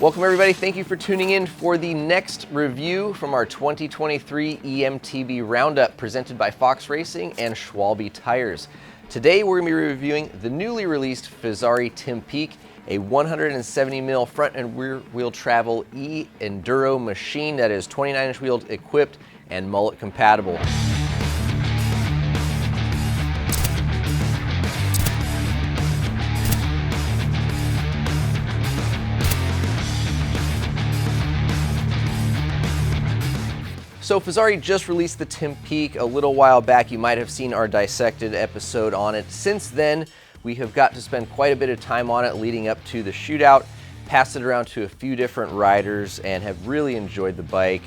Welcome everybody, thank you for tuning in for the next review from our 2023 eMTB Roundup presented by Fox Racing and Schwalbe Tires. Today we're going to be reviewing the newly released Fezzari Timp Peak, a 170mm front and rear wheel travel e-enduro machine that is 29-inch wheels equipped and mullet compatible. So Fezzari just released the Timp Peak a little while back. You might have seen our dissected episode on it. Since then, we have got to spend quite a bit of time on it leading up to the shootout, passed it around to a few different riders, and have really enjoyed the bike.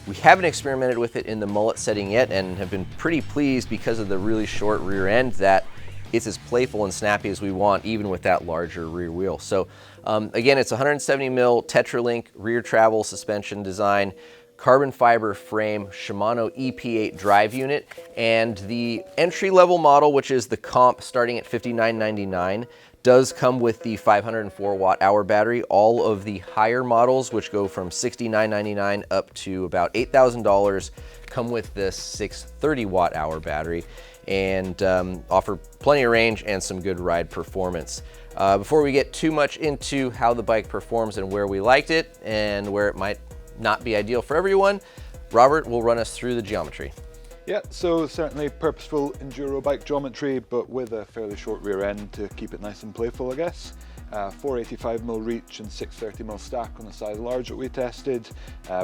We haven't experimented with it in the mullet setting yet and have been pretty pleased because of the really short rear end that it's as playful and snappy as we want, even with that larger rear wheel. So again, it's 170mm Tetralink rear travel suspension design, carbon fiber frame, Shimano EP8 drive unit, and the entry-level model, which is the comp starting at $59.99, does come with the 504 watt-hour battery. All of the higher models, which go from $69.99 up to about $8,000, come with this 630 watt-hour battery and offer plenty of range and some good ride performance. Before we get too much into how the bike performs and where we liked it and where it might not be ideal for everyone, Robert will run us through the geometry. Yeah, so certainly purposeful enduro bike geometry, but with a fairly short rear end to keep it nice and playful, I guess. 485mm reach and 630mm stack on the size large that we tested,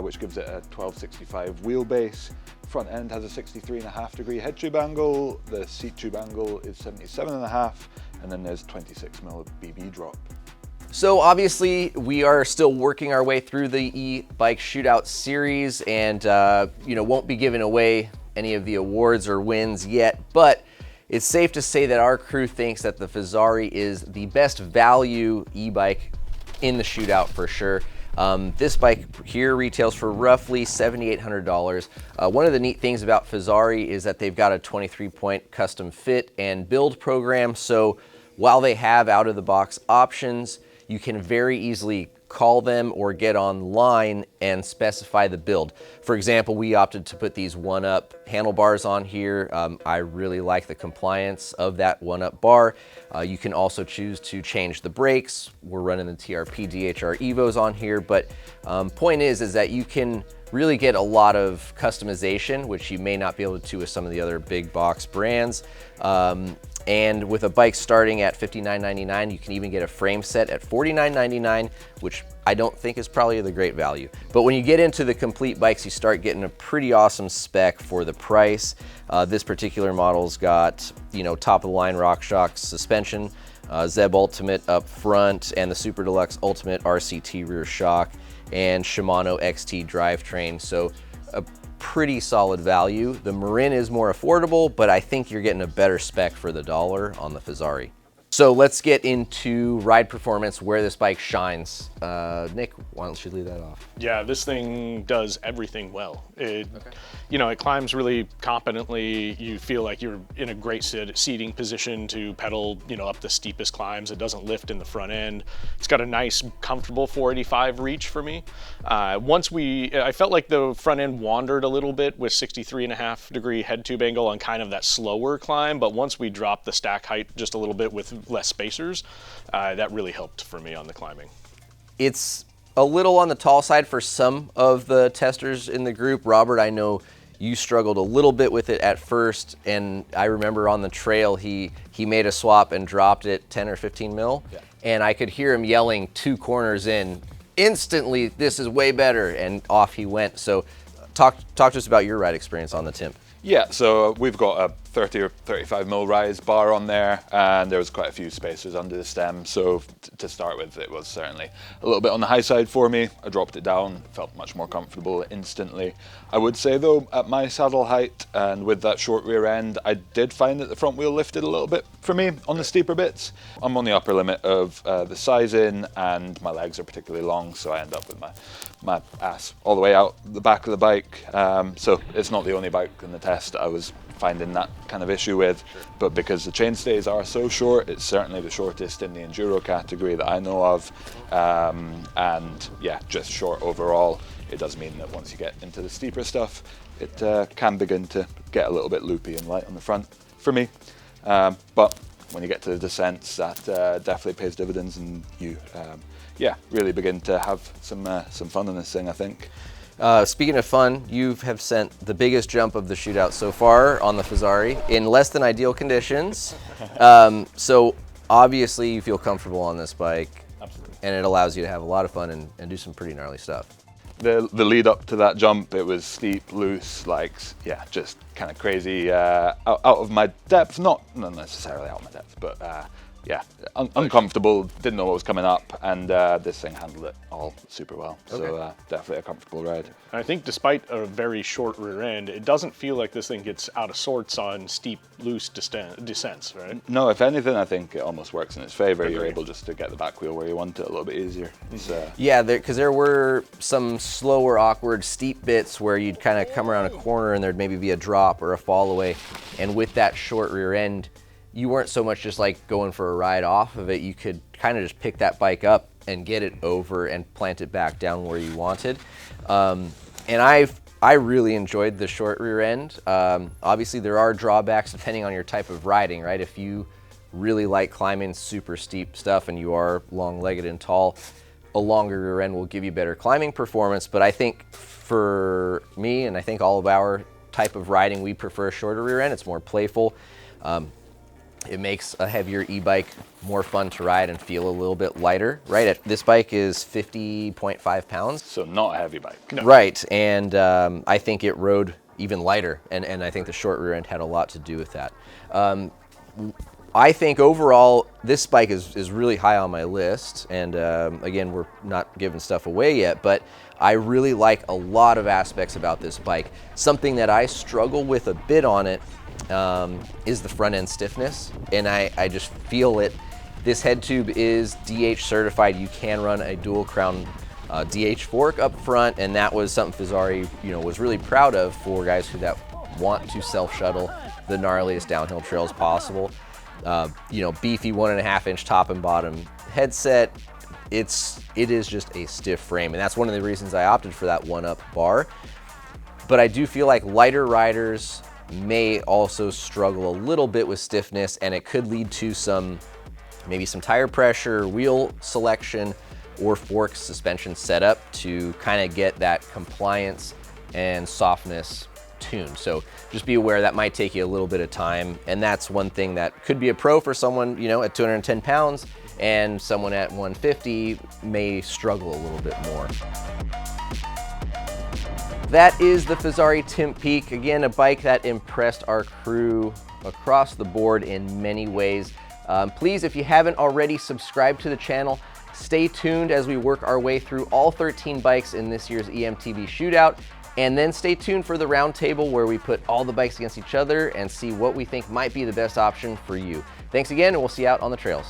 which gives it a 1265 wheelbase. Front end has a 63.5 degree head tube angle, the seat tube angle is 77.5, and then there's 26mm BB drop. So obviously we are still working our way through the eBike Shootout series and won't be giving away any of the awards or wins yet, but it's safe to say that our crew thinks that the Fezzari is the best value e-bike in the shootout for sure. This bike here retails for roughly $7,800. One of the neat things about Fezzari is that they've got a 23-point custom fit and build program, so while they have out-of-the-box options, you can very easily call them or get online and specify the build. For example, we opted to put these one-up handlebars on here. I really like the compliance of that one-up bar. You can also choose to change the brakes. We're running the TRP DHR Evos on here, but point is that you can really get a lot of customization, which you may not be able to with some of the other big box brands. And with a bike starting at $59.99, you can even get a frame set at $49.99, which I don't think is probably the great value. But when you get into the complete bikes, you start getting a pretty awesome spec for the price. This particular model's got, top of the line RockShox suspension, Zeb Ultimate up front, and the Super Deluxe Ultimate RCT rear shock, and Shimano XT drivetrain. So a pretty solid value. The Marin is more affordable, but I think you're getting a better spec for the dollar on the Fezzari. So let's get into ride performance, where this bike shines. Nick, why don't you lead that off? Yeah, this thing does everything well. It climbs really competently. You feel like you're in a great seating position to pedal, up the steepest climbs. It doesn't lift in the front end. It's got a nice, comfortable 485 reach for me. I felt like the front end wandered a little bit with 63.5 degree head tube angle on kind of that slower climb, but once we dropped the stack height just a little bit with less spacers, that really helped for me on the climbing. It's a little on the tall side for some of the testers in the group. Robert, I know you struggled a little bit with it at first, and I remember on the trail he made a swap and dropped it 10 or 15 mil, yeah. And I could hear him yelling 2 corners in, instantly, this is way better, and off he went. So talk to us about your ride experience on the Timp. Yeah, so we've got a 30 or 35mm rise bar on there, and there was quite a few spacers under the stem, so to start with, it was certainly a little bit on the high side for me. I dropped it down, felt much more comfortable instantly. I would say though, at my saddle height and with that short rear end, I did find that the front wheel lifted a little bit for me on the steeper bits. I'm on the upper limit of the sizing, and my legs are particularly long, so I end up with my ass all the way out the back of the bike. So it's not the only bike in the test I was finding that kind of issue with. But because the chainstays are so short, it's certainly the shortest in the enduro category that I know of. And yeah, just short overall. It does mean that once you get into the steeper stuff, it can begin to get a little bit loopy and light on the front for me. But when you get to the descents, that definitely pays dividends, and you yeah, really begin to have some fun in this thing, I think. Speaking of fun, you have sent the biggest jump of the shootout so far on the Fezzari in less than ideal conditions. So obviously you feel comfortable on this bike. Absolutely. And it allows you to have a lot of fun and do some pretty gnarly stuff. The lead up to that jump, it was steep, loose, like, yeah, just kind of crazy, out of my depth, not necessarily out of my depth, but yeah, uncomfortable, didn't know what was coming up, and this thing handled it all super well. Okay. So definitely a comfortable ride. I think despite a very short rear end, it doesn't feel like this thing gets out of sorts on steep, loose descents, right? No, if anything, I think it almost works in its favor. You're able just to get the back wheel where you want it a little bit easier. Yeah, because there were some slower, awkward, steep bits where you'd kind of come around a corner and there'd maybe be a drop or a fall away, and with that short rear end, you weren't so much just like going for a ride off of it. You could kind of just pick that bike up and get it over and plant it back down where you wanted. And I really enjoyed the short rear end. Obviously there are drawbacks depending on your type of riding, right? If you really like climbing super steep stuff and you are long-legged and tall, a longer rear end will give you better climbing performance. But I think for me, and I think all of our type of riding, we prefer a shorter rear end. It's more playful. It makes a heavier e-bike more fun to ride and feel a little bit lighter, right? This bike is 50.5 pounds. So not a heavy bike. No. Right, and I think it rode even lighter, and I think the short rear end had a lot to do with that. I think overall, this bike is really high on my list, and again, we're not giving stuff away yet, but I really like a lot of aspects about this bike. Something that I struggle with a bit on it is the front end stiffness, and I just feel it. This head tube is DH certified. You can run a dual crown DH fork up front, and that was something Fezzari, was really proud of for guys that want to self shuttle the gnarliest downhill trails possible. Beefy 1.5-inch top and bottom headset. It is just a stiff frame, and that's one of the reasons I opted for that one-up bar. But I do feel like lighter riders may also struggle a little bit with stiffness, and it could lead to maybe some tire pressure, wheel selection, or fork suspension setup to kind of get that compliance and softness tuned. So just be aware that might take you a little bit of time, and that's one thing that could be a pro for someone at 210 pounds, and someone at 150 may struggle a little bit more. That is the Fezzari Timp Peak. Again, a bike that impressed our crew across the board in many ways. Please, if you haven't already, subscribe to the channel. Stay tuned as we work our way through all 13 bikes in this year's eMTB Shootout. And then stay tuned for the roundtable where we put all the bikes against each other and see what we think might be the best option for you. Thanks again, and we'll see you out on the trails.